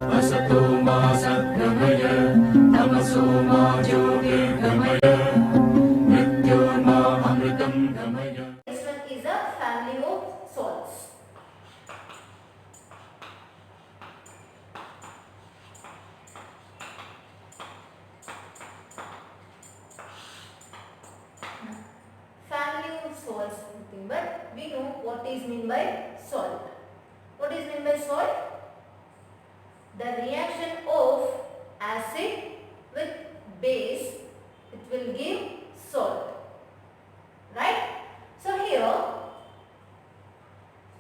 असतो मा सद्गमय तमसो मा ज्योतिर्गमय मृत्योर्मा अमृतं गमय. Next one is a family of salts. Family of salts, nothing but we know what is meant by salt. What is meant by salt? The reaction of acid with base, it will give salt, right? So here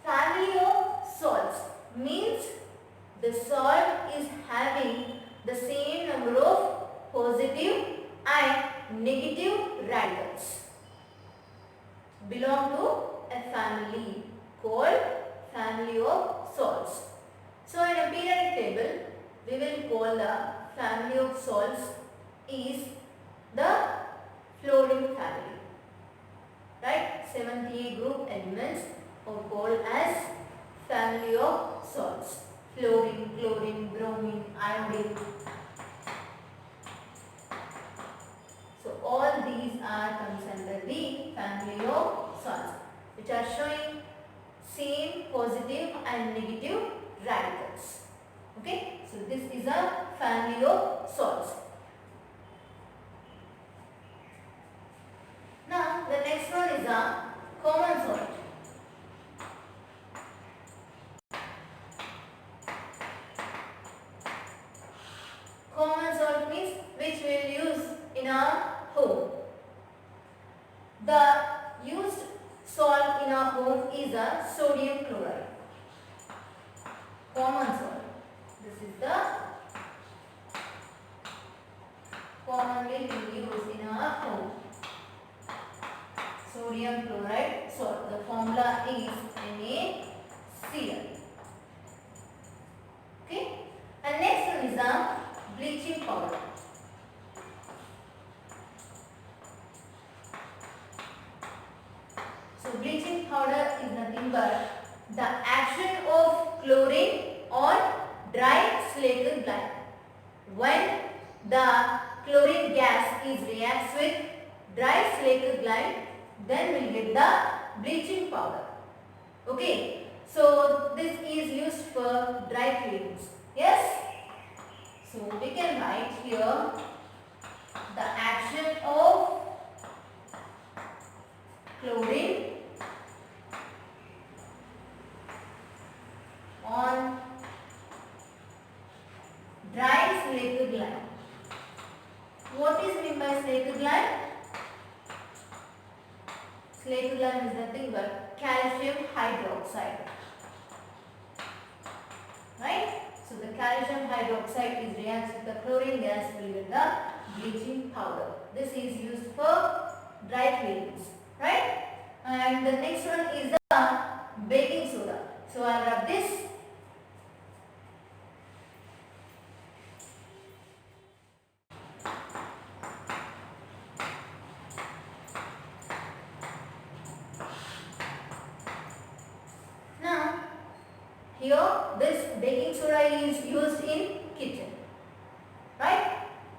family of salts means the salt is having the same number of positive and negative radicals, belong to a family called family of salts. So in a periodic table we will call the family of salts is the fluorine family, right? 78 group elements are called as family of salts: fluorine, chlorine, bromine, iodine. So all these are comes under the family of salts, which are showing same positive and negative radicals. Okay, so this is a family of salts. Now the next one is a common salt. Common salt means which we will use in our home. The used salt in our home is a sodium chloride. Common salt. This is the commonly used in our home. Sodium chloride salt. The formula is NaCl. Okay. And next one is a bleaching powder. So bleaching powder is nothing but the action of chlorine on dry slaked gland. When the chlorine gas is reacts with dry slaked gland, then we will get the bleaching powder. Okay, so this is used for dry cleanings. Yes? So we can write here the action of chlorine on dry slaked gland. What is meant by slaked gland? Slaked gland is nothing but calcium hydroxide. Right? So the calcium hydroxide is reacts with the chlorine gas will get the bleaching powder. This is used for dry cleanings. Right? And the next one is the baking soda. So I'll rub this. Now here this baking soda is used in kitchen. Right?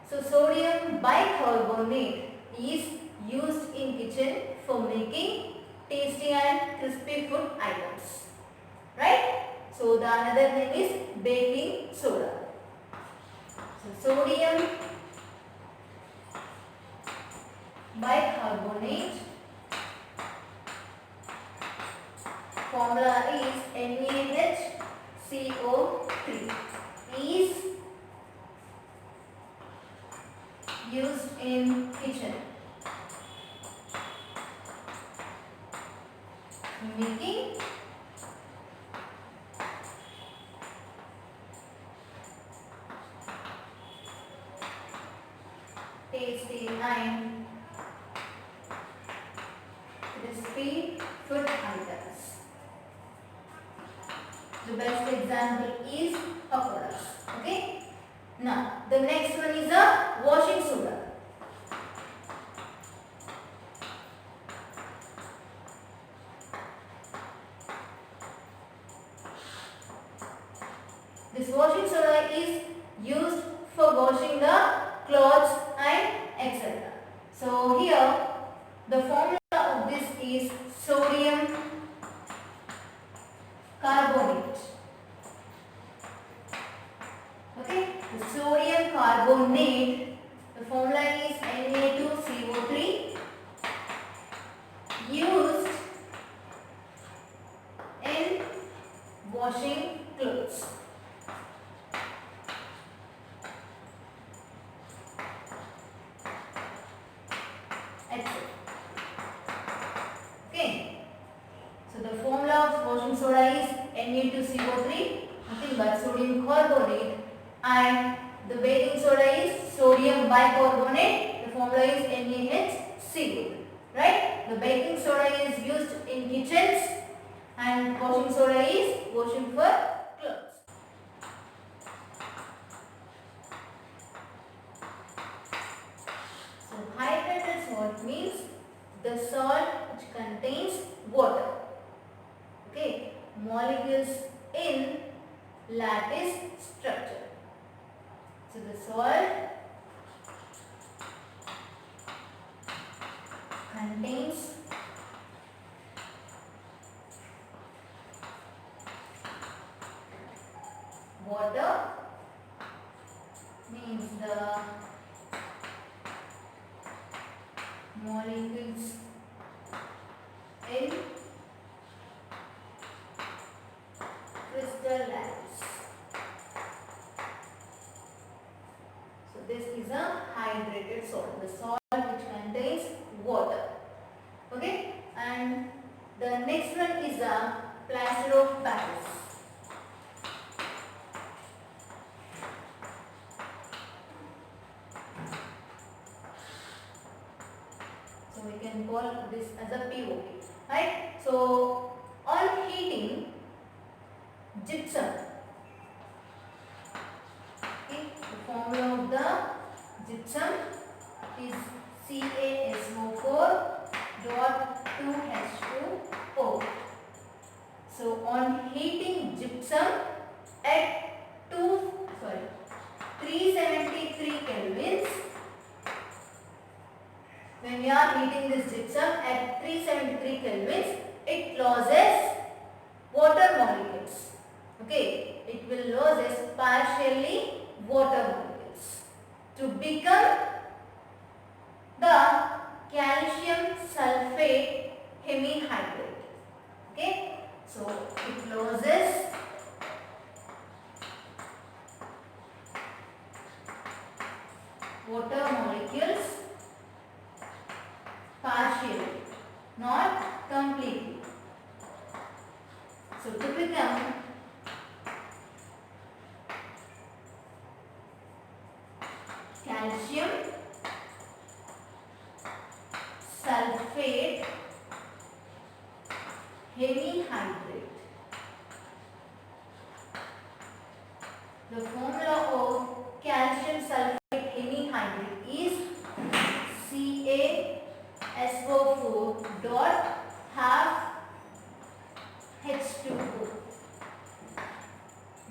So sodium bicarbonate is used in kitchen for making tasty and crispy food items. Right? So the another name is baking soda. So sodium bicarbonate, formula is NaHCO3, is used in kitchen making tasty and crispy food items. The best example is pakoras. Okay. Now the next one is a washing soda. This washing soda is the sodium carbonate, the formula is Na2CO3, used in washing clothes. Okay, so the formula of washing soda is Na2CO3, nothing but sodium carbonate, and the baking soda is sodium bicarbonate. The formula is NaHCO3. Right? The baking soda is used in kitchens, and washing soda is washing for clothes. So hydrated salt means the salt which contains water. Okay, molecules in lattice structure. So the salt contains water, means the molecules in crystal lattice. So this is a hydrated salt, the salt which contains water. Okay, and the next one is a plaster of Paris. So we can call this as a POP, right? So on heating gypsum, okay, the formula of the gypsum is CaSO4 dot 2H2O. So on heating gypsum at 373 kelvins, when we are heating this gypsum at 373 kelvins, it loses water molecules. Okay, it will loses partially water molecules to become the calcium sulfate hemihydrate. Okay, so it loses water molecules partially, not completely. So to become calcium sulfate hemihydrate, the formula of calcium sulfate hemihydrate is CaSO4 dot half H2O,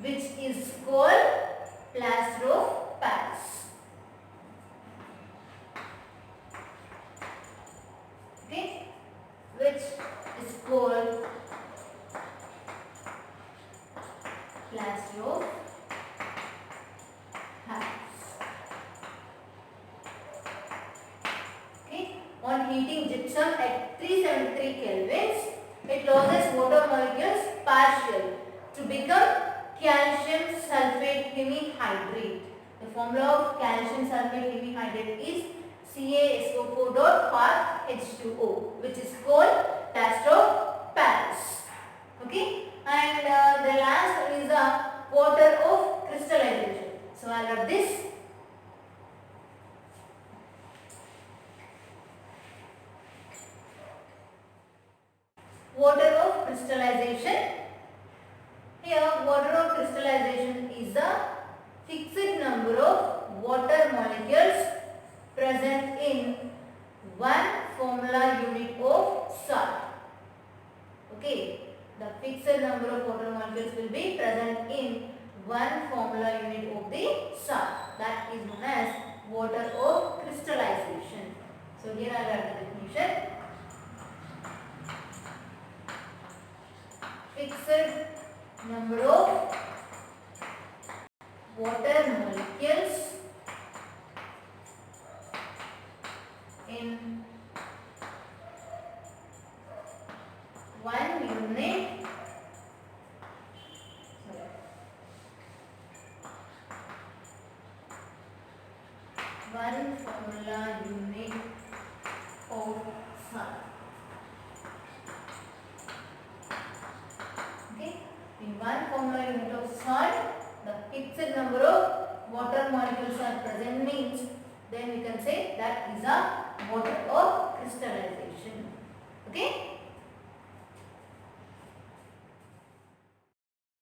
which is called plaster of Paris. Okay, which is called plaster of Paris. Okay, on heating gypsum at 373 kelvins, it loses water molecules partially to become calcium sulfate hemihydrate. The formula of calcium sulfate hemihydrate is CaSO4 dot half H2O, which is called plaster of Paris. Okay, and the last one is a water of crystallization. So I'll write this. Water of crystallization. Here, water of crystallization is a fixed number of water molecules present in one formula unit of salt. Okay, the fixed number of water molecules will be present in one formula unit of the salt. That is known as water of crystallization. So here I write the definition. Fixed number of water molecules in one unit one formula unit of salt. Okay, in one formula unit of salt, the fixed number of water molecules are present means then we can say that is a mode of crystallization. Okay.